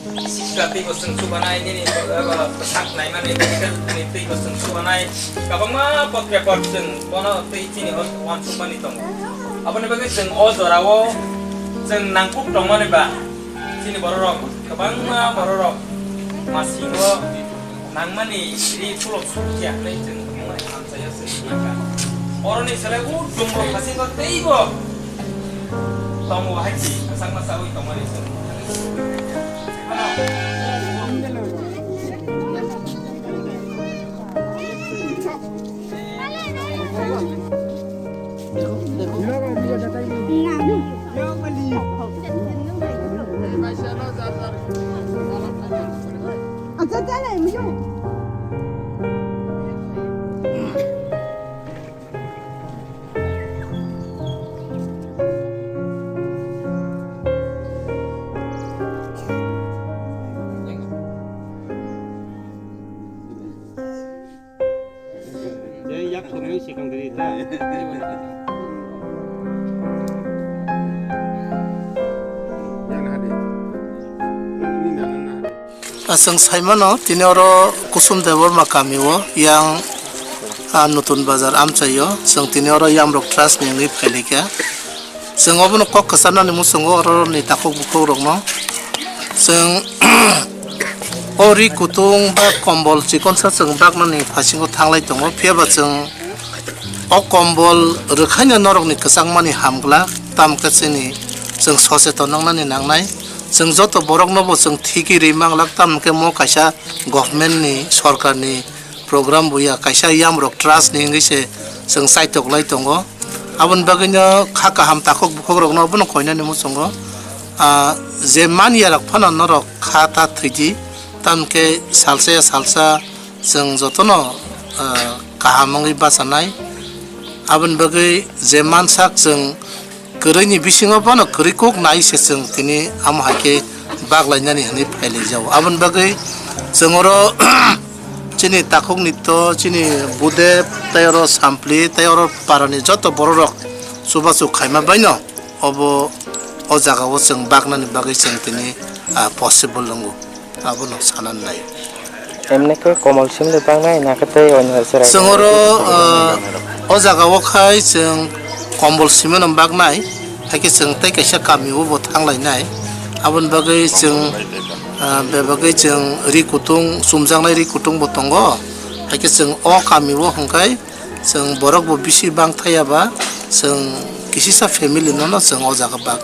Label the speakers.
Speaker 1: Sikati boseng subanai ini pesak naik mana ini tei boseng subanai kabang ma pot report seng kono tei sini wan subani tong apa nih bagi seng dorawo seng nangkup tong mana ba sini bororok kabang ma bororok masih nang mani ini pulau sucia nih seng mulai saya sendiri kan orang ini selalu jumlah kasih kau tei bo tamu haji sang masawi tong mana seng
Speaker 2: Asang Saimano tinoro kusum debor makamiwo yang nutun bazar amcayo sang tinoro yamrok trust ni pelika sang obono kok kesana ni musungo oro ni takok bukok rokno sang ori kutung ba kombol cikon sa sang bak no ni pasingo thanglai tongo phiaba sang o kombol rekhanya norok ni kesang mani hamgla tam kasini sang sose tonong ni nangnai जों जत बरक नबो जों थिकी रिमांग लागताम के मो कायसा गवर्नमेंट नि सरकार नि प्रोग्राम बुया कायसा यामरक ट्रास्ट नि इंगिसे जों साइटक लाई दंगो आबन बागैनो खाका हाम ताखक बुखक रक न बन खयना नि मुसंगो जे मानिया रक फना नरक खाता थैदि तामके सालसा जों जतनो काहामंगि बासानाय आबन बागै जे मानसाक जों Kerenyi bisingo pano kerikuk nai seseng tini amhake baglainya ni hani phaile jaw abon bagai sengoro chini takuk nito chini bude tayoro sampli tayoro parani joto bororok subasu khaima baino obo o jaga o seng bagnani bagai seng tini possible longo abono sanan nai
Speaker 3: emne ko komol simle bangai nakate on sera
Speaker 2: sengoro o jaga o khai seng kombol simen bag nai hake seng tai kaisa kami bo thanglai nai abon bagai seng be bagai seng ri kutung sumjang nai ri kutung bo tongo hake seng o kami bo hongkai seng borok bo bisi bang thaya ba seng kisisa family no seng o jaga bag